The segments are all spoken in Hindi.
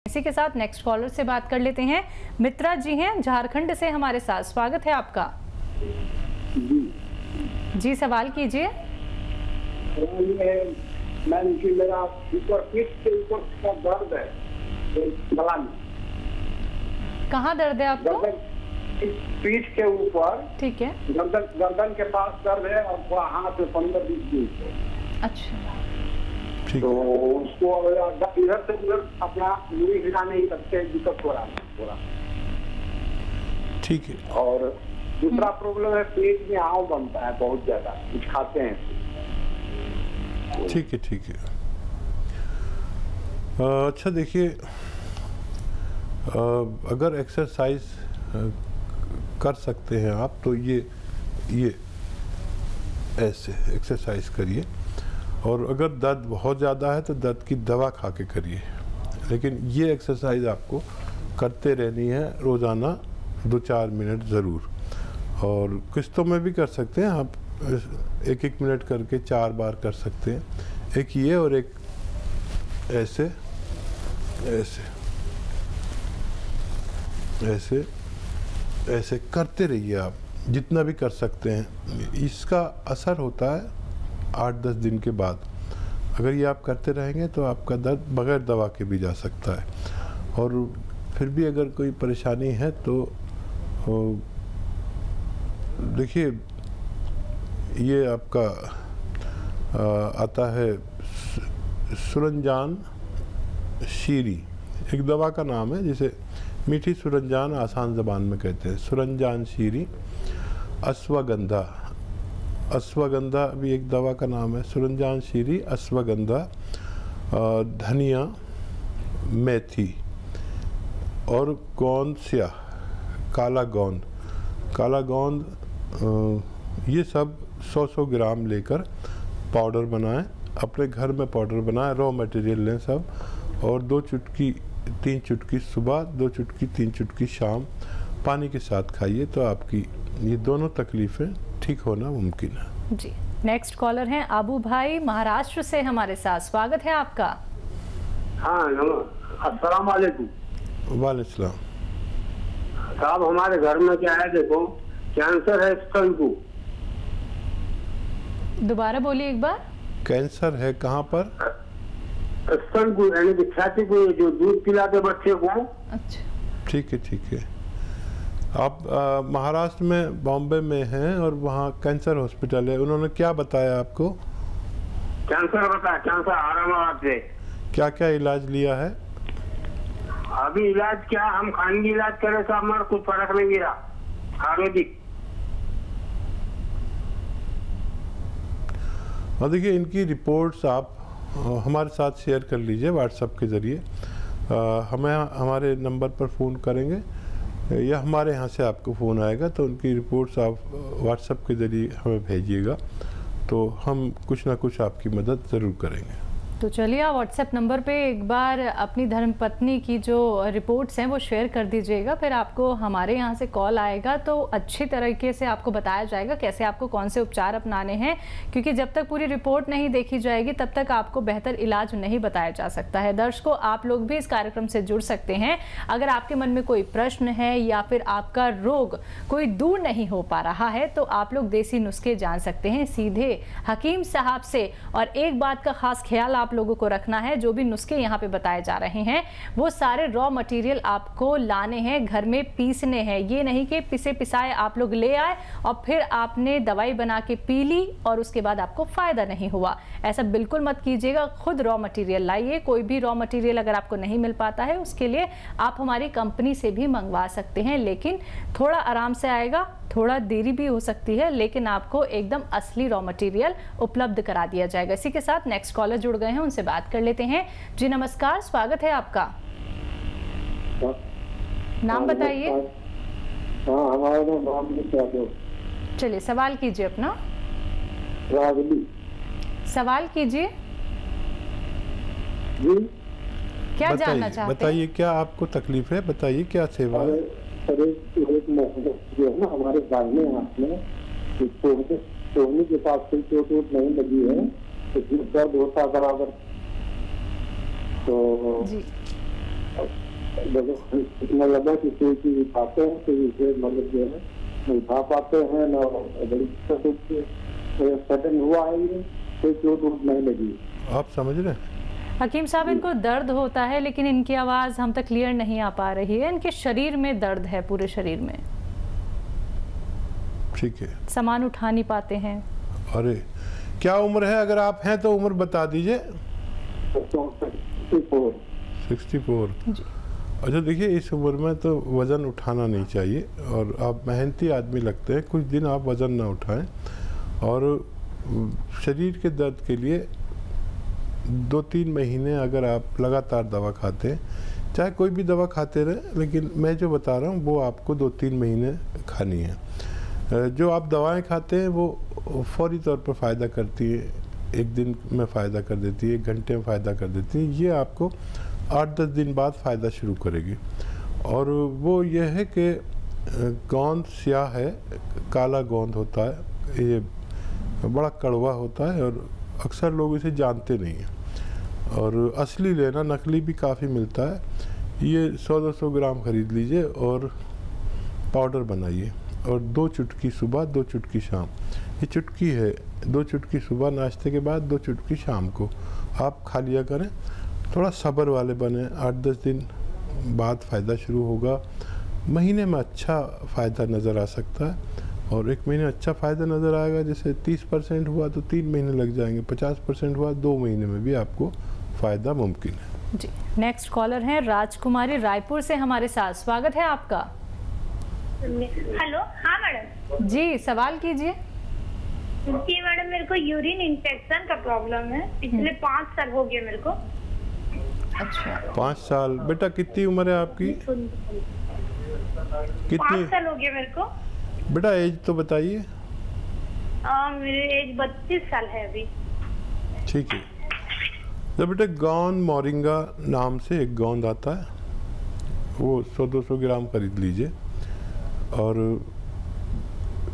इसी के साथ नेक्स्ट कॉलर से बात कर लेते हैं। मित्रा जी हैं झारखंड से हमारे साथ, स्वागत है आपका। जी सवाल कीजिए। मैम कि मेरा ऊपर पीठ के ऊपर का दर्द है, गला में। कहाँ दर्द है आपको? पीठ के ऊपर। ठीक है। गर्दन के पास दर्द है और हाथ में 15-20 दिन। अच्छा, तो उसको इधर से उधर अपना मुड़ी हिला नहीं सकते, दिक्कत हो रहा है थोड़ा। ठीक है। और दूसरा प्रॉब्लम है, पेट में आव बनता है बहुत ज्यादा, कुछ खाते हैं। ठीक है, ठीक है। अच्छा देखिए, अगर एक्सरसाइज कर सकते हैं आप तो ये ऐसे एक्सरसाइज करिए, और अगर दर्द बहुत ज़्यादा है तो दर्द की दवा खा के करिए, लेकिन ये एक्सरसाइज आपको करते रहनी है रोज़ाना 2-4 मिनट ज़रूर। और किस्तों में भी कर सकते हैं आप, 1-1 मिनट करके 4 बार कर सकते हैं, एक ये और एक ऐसे ऐसे ऐसे ऐसे करते रहिए आप, जितना भी कर सकते हैं। इसका असर होता है 8-10 दिन के बाद। अगर ये आप करते रहेंगे तो आपका दर्द बगैर दवा के भी जा सकता है। और फिर भी अगर कोई परेशानी है तो देखिए, ये आपका आता है सुरंजान शीरी, एक दवा का नाम है जिसे मीठी सुरंजान आसान ज़बान में कहते हैं। सुरंजान शीरी, अश्वगंधा, अश्वगंधा भी एक दवा का नाम है। सुरंजान शीरी, अश्वगंधा, धनिया, मेथी और गोंद स्याह, काला गोंद, काला गोंद, ये सब 100-100 ग्राम लेकर पाउडर बनाएं, अपने घर में पाउडर बनाएं, रॉ मटेरियल लें सब, और 2 चुटकी 3 चुटकी सुबह, 2 चुटकी 3 चुटकी शाम पानी के साथ खाइए, तो आपकी ये दोनों तकलीफ़ें ठीक होना मुमकिन है। जी, नेक्स्ट कॉलर हैं आबू भाई महाराष्ट्र से हमारे साथ, स्वागत है आपका। हाँ, अस्सलाम वालेकुम। वालेकुम सलाम। साहब, हमारे घर में क्या है, देखो कैंसर है स्तन को। दोबारा बोलिए एक बार। कैंसर है कहाँ पर? स्तन को, यानी कि छाती को, जो दूध पिलाते बच्चे को। अच्छा, ठीक है, ठीक है। आप महाराष्ट्र में बॉम्बे में हैं और वहाँ कैंसर हॉस्पिटल है, उन्होंने क्या बताया आपको? कैंसर बताया, कैंसर औरंगाबाद से। क्या क्या इलाज लिया है? अभी इलाज क्या, हम खानगी इलाज करे साहब, हमारा कुछ फर्क नहीं गिरा। आयुर्वेदिक। और देखिए, इनकी रिपोर्ट्स आप हमारे साथ शेयर कर लीजिए व्हाट्सएप के ज़रिए। हमें हमारे नंबर पर फ़ोन करेंगे या हमारे यहाँ से आपको फ़ोन आएगा, तो उनकी रिपोर्ट्स आप व्हाट्सएप के ज़रिए हमें भेजिएगा, तो हम कुछ ना कुछ आपकी मदद ज़रूर करेंगे। तो चलिए आप व्हाट्सएप नंबर पे एक बार अपनी धर्मपत्नी की जो रिपोर्ट्स हैं वो शेयर कर दीजिएगा, फिर आपको हमारे यहाँ से कॉल आएगा तो अच्छी तरीके से आपको बताया जाएगा कैसे आपको कौन से उपचार अपनाने हैं, क्योंकि जब तक पूरी रिपोर्ट नहीं देखी जाएगी तब तक आपको बेहतर इलाज नहीं बताया जा सकता है। दर्शकों, आप लोग भी इस कार्यक्रम से जुड़ सकते हैं। अगर आपके मन में कोई प्रश्न है या फिर आपका रोग कोई दूर नहीं हो पा रहा है तो आप लोग देसी नुस्खे जान सकते हैं सीधे हकीम साहब से। और एक बात का खास ख्याल आप लोगों को रखना है, जो भी नुस्खे यहाँ पे बताए जा रहे हैं वो सारे रॉ मटेरियल आपको लाने हैं, घर में पीसने हैं। ये नहीं कि पिसे पिसाए आप लोग ले आए और फिर आपने दवाई बना के पी ली और उसके बाद आपको फायदा नहीं हुआ। ऐसा बिल्कुल मत कीजिएगा, खुद रॉ मटेरियल लाइए। कोई भी रॉ मटेरियल अगर आपको नहीं मिल पाता है उसके लिए आप हमारी कंपनी से भी मंगवा सकते हैं, लेकिन थोड़ा आराम से आएगा, थोड़ा देरी भी हो सकती है, लेकिन आपको एकदम असली रॉ मटेरियल उपलब्ध करा दिया जाएगा। इसी के साथ नेक्स्ट कॉलर जुड़ गए हैं, उनसे बात कर लेते हैं। जी नमस्कार, स्वागत है आपका। नाम बताइए। हमारा नाम चलिए सवाल कीजिए अपना। रागली। सवाल कीजिए। क्या जानना चाहते हैं? बताइए क्या आपको तकलीफ है, बताइए क्या सेवा है। जो है ना हमारे दाहिने हाथ में सोने के पास कोई चोट वोट नहीं लगी है, इसमें दर्द होता बराबर। तो इतना ज़्यादा किसी की पाते हैं तो इसे मतलब जो है नहीं खा पाते हैं ना, बड़ी दिक्कत होती है। सडन हुआ है ये, कोई चोट वोट नहीं लगी। आप समझ रहे हैं? हकीम साहब, इनको दर्द होता है लेकिन इनकी आवाज़ हम तक क्लियर नहीं आ पा रही है। इनके शरीर में दर्द है, पूरे शरीर में। ठीक है। सामान उठा नहीं पाते हैं। अरे क्या उम्र है? अगर आप हैं तो उम्र बता दीजिए। 64। अच्छा देखिए, इस उम्र में तो वज़न उठाना नहीं चाहिए और आप मेहनती आदमी लगते हैं। कुछ दिन आप वज़न ना उठाएं और शरीर के दर्द के लिए 2-3 महीने अगर आप लगातार दवा खाते हैं, चाहे कोई भी दवा खाते रहें, लेकिन मैं जो बता रहा हूँ वो आपको 2-3 महीने खानी है। जो आप दवाएं खाते हैं वो फौरी तौर पर फ़ायदा करती है, 1 दिन में फ़ायदा कर देती है, 1 घंटे में फ़ायदा कर देती है। ये आपको 8-10 दिन बाद फ़ायदा शुरू करेगी। और वो ये है कि गोंद स्याह है, काला गोंद होता है, ये बड़ा कड़वा होता है और अक्सर लोग इसे जानते नहीं हैं। और असली लेना, नकली भी काफ़ी मिलता है। ये 100-200 ग्राम ख़रीद लीजिए और पाउडर बनाइए और 2 चुटकी सुबह, 2 चुटकी शाम। ये चुटकी है, 2 चुटकी सुबह नाश्ते के बाद, 2 चुटकी शाम को आप खा लिया करें। थोड़ा सब्र वाले बने, 8-10 दिन बाद फ़ायदा शुरू होगा। महीने में अच्छा फ़ायदा नज़र आ सकता है और 1 महीने अच्छा फ़ायदा नज़र आएगा। जैसे 30% हुआ तो 3 महीने लग जाएंगे, 50% हुआ 2 महीने में भी आपको फ़ायदा मुमकिन है। जी, नेक्स्ट कॉलर हैं राजकुमारी रायपुर से हमारे साथ। स्वागत है आपका। हेलो। हाँ मैडम जी, सवाल कीजिए। जी मैडम, मेरे को यूरिन इन्फेक्शन का प्रॉब्लम है। पिछले 5 साल हो गए मेरे को। अच्छा, 5 साल। बेटा कितनी उम्र है आपकी? कितनी? 5 साल हो गया मेरे को। बेटा एज तो बताइए। मेरी एज 32 साल है अभी। ठीक है। तो बेटा गोंद मोरिंगा नाम से एक गोंद आता है, वो 100-200 ग्राम खरीद लीजिए और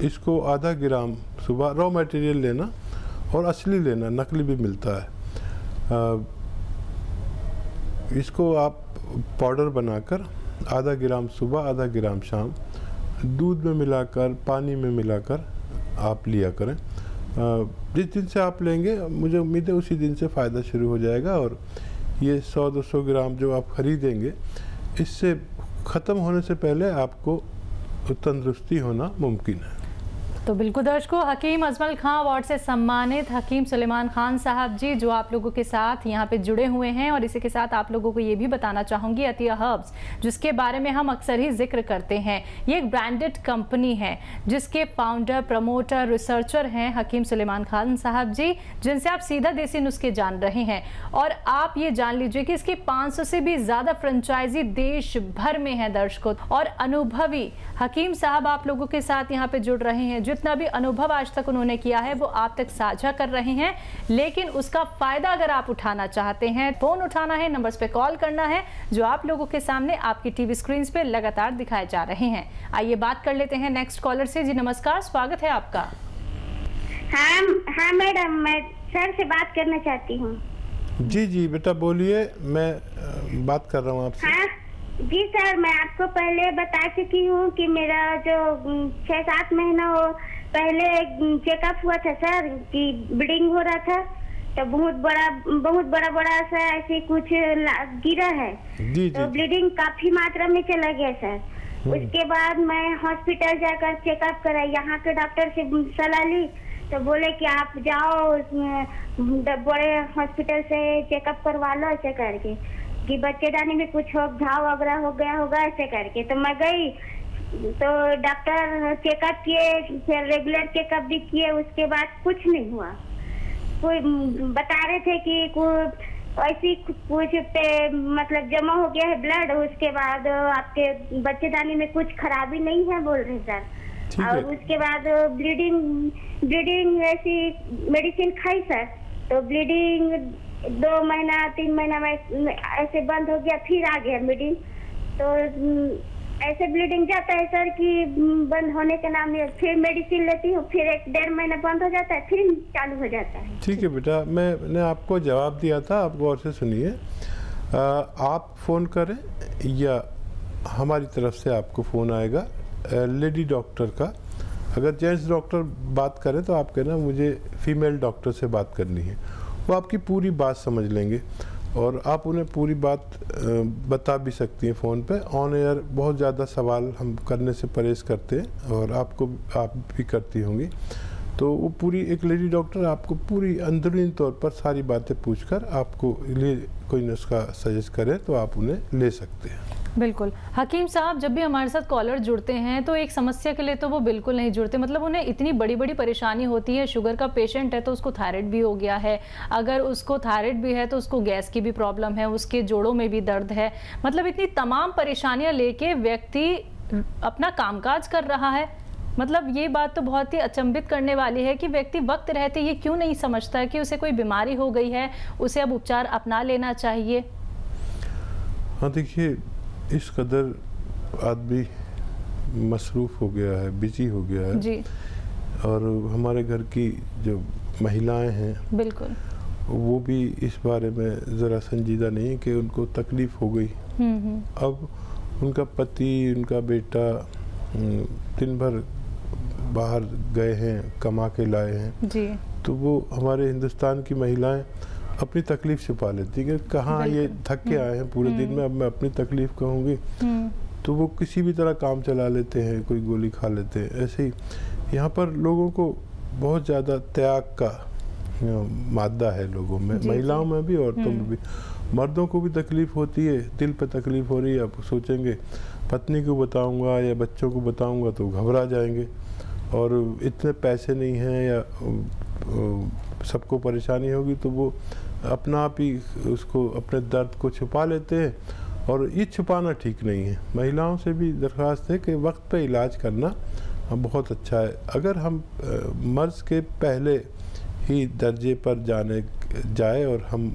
इसको आधा ग्राम सुबह रॉ मटेरियल लेना और असली लेना, नकली भी मिलता है। इसको आप पाउडर बनाकर आधा ग्राम सुबह, आधा ग्राम शाम दूध में मिलाकर, पानी में मिलाकर आप लिया करें। जिस दिन से आप लेंगे मुझे उम्मीद है उसी दिन से फ़ायदा शुरू हो जाएगा और ये 100-200 ग्राम जो आप ख़रीदेंगे, इससे ख़त्म होने से पहले आपको तंदुरुस्ती होना मुमकिन है। तो बिल्कुल दर्शकों, हकीम अजमल खां अवार्ड से सम्मानित हकीम सुलेमान खान साहब जी जो आप लोगों के साथ यहाँ पे जुड़े हुए हैं। और इसी के साथ आप लोगों को ये भी बताना चाहूँगी, अतिया हर्ब्स जिसके बारे में हम अक्सर ही जिक्र करते हैं, ये एक ब्रांडेड कंपनी है जिसके फाउंडर, प्रमोटर, रिसर्चर हैं हकीम सुलेमान खान साहब जी, जिनसे आप सीधा देसी नुस्खे जान रहे हैं। और आप ये जान लीजिए कि इसकी 500 से भी ज़्यादा फ्रेंचाइजी देश भर में है दर्शकों। और अनुभवी हकीम साहब आप लोगों के साथ यहाँ पे जुड़ रहे हैं। जितना भी अनुभव आज तक उन्होंने किया है वो आप तक साझा कर रहे हैं, लेकिन उसका फायदा अगर आप उठाना चाहते हैं, फोन उठाना है, नंबर्स पे कॉल करना है जो आप लोगों के सामने आपकी टीवी स्क्रीन पे लगातार दिखाए जा रहे हैं। आइए बात कर लेते हैं नेक्स्ट कॉलर से। जी नमस्कार, स्वागत है आपका। हाँ मैडम, मैं सर से बात करना चाहती हूँ। जी जी बेटा बोलिए, मैं बात कर रहा हूँ आपसे। हाँ जी सर, मैं आपको पहले बता चुकी हूँ कि मेरा जो 6-7 महीना हो पहले चेकअप हुआ था सर कि ब्लीडिंग हो रहा था, तो बहुत बड़ा सा ऐसे कुछ गिरा है। जी तो ब्लीडिंग काफी मात्रा में चला गया सर। उसके बाद मैं हॉस्पिटल जाकर चेकअप करा, यहाँ के डॉक्टर से सलाह ली तो बोले कि आप जाओ बड़े हॉस्पिटल से चेकअप करवा लो, ऐसे करके कि बच्चेदानी में कुछ घाव वगैरह हो गया होगा, ऐसे करके। तो मैं गई तो डॉक्टर चेकअप किए, फिर रेगुलर चेकअप भी किए, उसके बाद कुछ नहीं हुआ। कोई बता रहे थे कि ऐसी कुछ पे मतलब जमा हो गया है ब्लड, उसके बाद आपके बच्चेदानी में कुछ खराबी नहीं है बोल रहे सर। और उसके बाद ब्लीडिंग ऐसी मेडिसिन खाई सर, तो ब्लीडिंग 2 महीना 3 महीना में ऐसे बंद हो गया, फिर आ गया ब्लीडिंग। तो ऐसे ब्लीडिंग जाता है सर कि बंद होने के नाम में फिर मेडिसिन लेती हूँ, फिर 1-1.5 महीना बंद हो जाता है, फिर चालू हो जाता है। ठीक है बेटा, मैंने आपको जवाब दिया था, आप गौर से सुनिए। आप फ़ोन करें या हमारी तरफ से आपको फ़ोन आएगा लेडी डॉक्टर का। अगर जेंट्स डॉक्टर बात करें तो आप कहना मुझे फीमेल डॉक्टर से बात करनी है, वो आपकी पूरी बात समझ लेंगे और आप उन्हें पूरी बात बता भी सकती हैं फ़ोन पे। ऑन एयर बहुत ज़्यादा सवाल हम करने से परहेज़ करते हैं और आप भी करती होंगी, तो वो पूरी एक लेडी डॉक्टर आपको पूरी अंदरूनी तौर पर सारी बातें पूछकर आपको लिए कोई नुस्खा सजेस्ट करे तो आप उन्हें ले सकते हैं। बिल्कुल। हकीम साहब, जब भी हमारे साथ कॉलर जुड़ते हैं तो एक समस्या के लिए तो वो बिल्कुल नहीं जुड़ते, मतलब उन्हें इतनी बड़ी बड़ी परेशानी होती है। शुगर का पेशेंट है तो उसको थायराइड भी हो गया है, अगर उसको थायराइड भी है तो उसको गैस की भी प्रॉब्लम है, उसके जोड़ों में भी दर्द है, मतलब इतनी तमाम परेशानियां लेके व्यक्ति अपना कामकाज कर रहा है। मतलब ये बात तो बहुत ही अचंभित करने वाली है कि व्यक्ति वक्त रहते ये क्यों नहीं समझता कि उसे कोई बीमारी हो गई है, उसे अब उपचार अपना लेना चाहिए। हाँ देखिए, इस कदर आदमी मसरूफ़ हो गया है, बिजी हो गया है जी। और हमारे घर की जो महिलाएं हैं बिल्कुल वो भी इस बारे में ज़रा संजीदा नहीं कि उनको तकलीफ़ हो गई। अब उनका पति, उनका बेटा दिन भर बाहर गए हैं, कमा के लाए हैं जी, तो वो हमारे हिंदुस्तान की महिलाएं अपनी तकलीफ़ छुपा लेती है कि कहाँ ये थक के आए हैं पूरे दिन में, अब मैं अपनी तकलीफ़ कहूँगी, तो वो किसी भी तरह काम चला लेते हैं, कोई गोली खा लेते हैं। ऐसे ही यहाँ पर लोगों को बहुत ज़्यादा त्याग का मादा है लोगों में, महिलाओं में भी, औरतों में भी। मर्दों को भी तकलीफ़ होती है, दिल पे तकलीफ़ हो रही है, अब सोचेंगे पत्नी को बताऊंगा या बच्चों को बताऊंगा तो घबरा जाएंगे और इतने पैसे नहीं हैं या सबको परेशानी होगी, तो वो अपना आप ही उसको अपने दर्द को छुपा लेते हैं और ये छुपाना ठीक नहीं है। महिलाओं से भी दरख्वास्त है कि वक्त पे इलाज करना बहुत अच्छा है। अगर हम मर्ज़ के पहले ही दर्जे पर जाए और हम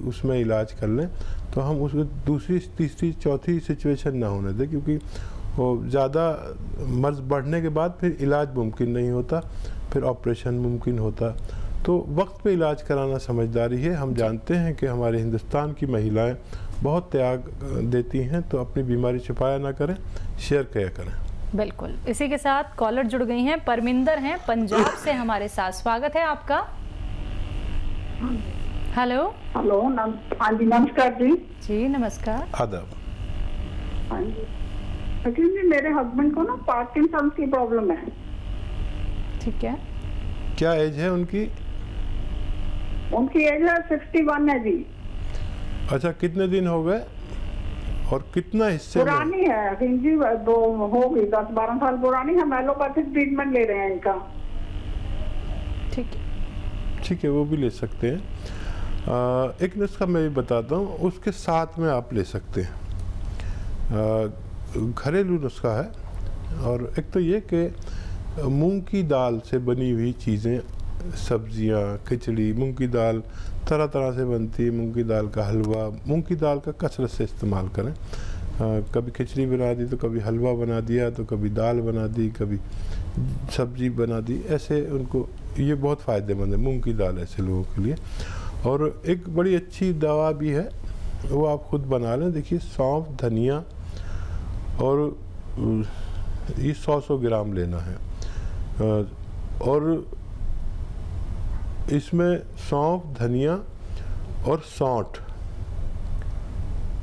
उसमें इलाज कर लें तो हम उसको दूसरी, तीसरी, चौथी सिचुएशन ना होने दें, क्योंकि वो ज़्यादा मर्ज़ बढ़ने के बाद फिर इलाज मुमकिन नहीं होता, फिर ऑपरेशन मुमकिन होता। तो वक्त पे इलाज कराना समझदारी है। हम जानते हैं कि हमारे हिंदुस्तान की महिलाएं बहुत त्याग देती हैं, तो अपनी बीमारी छुपाया ना करें, शेयर किया करें। बिल्कुल। इसी के साथ कॉलर जुड़ गई हैं, परमिंदर हैं पंजाब से हमारे साथ। स्वागत है आपका। हेलो। हेलो, हाँ जी, नमस्कार जी। जी नमस्कार। आदाब। हाँ जी, एक्चुअली मेरे हस्बैंड को ना पार्किंसन की प्रॉब्लम है। ठीक है। क्या एज है उनकी? उनकी एज है 61 है जी। अच्छा, कितने दिन हो गए और कितना हिस्से पुरानी है जी? दो हो गई, 10-12 साल पुरानी है। एलोपैथिक ट्रीटमेंट ले रहे हैं इनका। ठीक है, ठीक है, वो भी ले सकते हैं। एक नुस्खा मैं भी बताता हूँ, उसके साथ में आप ले सकते हैं। घरेलू नुस्खा है और एक तो ये कि मूंग की दाल से बनी हुई चीज़ें, सब्जियां, खिचड़ी, मूंग की दाल तरह तरह से बनती है, मूंग की दाल का हलवा, मूंग की दाल का कसरत से इस्तेमाल करें। कभी खिचड़ी बना दी तो कभी हलवा बना दिया, तो कभी दाल बना दी, कभी सब्जी बना दी, ऐसे उनको ये बहुत फ़ायदेमंद है मूंग की दाल ऐसे लोगों के लिए। और एक बड़ी अच्छी दवा भी है, वो आप खुद बना लें। देखिए, सौंफ, धनिया और ये 100 ग्राम लेना है और इसमें सौंफ, धनिया और सौंठ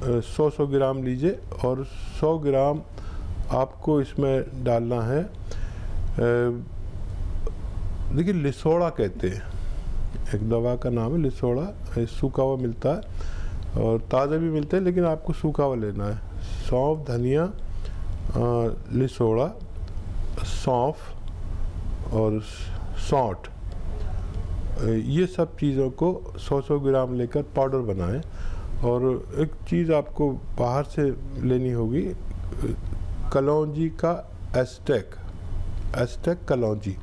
100 ग्राम लीजिए और 100 ग्राम आपको इसमें डालना है। देखिए, लिसोड़ा कहते हैं, एक दवा का नाम है लिसोड़ा। सूखा हुआ मिलता है और ताज़ा भी मिलता है, लेकिन आपको सूखा हुआ लेना है। सौंफ, धनिया, लिसोड़ा, सौंफ और सौंठ, ये सब चीज़ों को 100 ग्राम लेकर पाउडर बनाएं। और एक चीज़ आपको बाहर से लेनी होगी, कलौंजी का एस्टेक कलौंजी,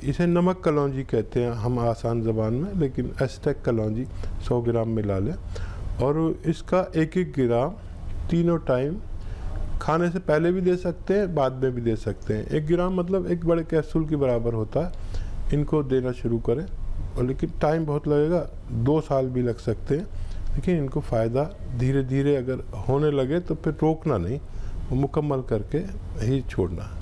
इसे नमक कलौंजी कहते हैं हम आसान ज़बान में, लेकिन एस्टेक कलौंजी 100 ग्राम मिला लें। और इसका 1-1 ग्राम तीनों टाइम, खाने से पहले भी दे सकते हैं, बाद में भी दे सकते हैं। 1 ग्राम मतलब 1 बड़े कैप्सूल के बराबर होता है। इनको देना शुरू करें, और लेकिन टाइम बहुत लगेगा, 2 साल भी लग सकते हैं। लेकिन इनको फ़ायदा धीरे धीरे अगर होने लगे तो फिर रोकना नहीं, वो मुकम्मल करके ही छोड़ना।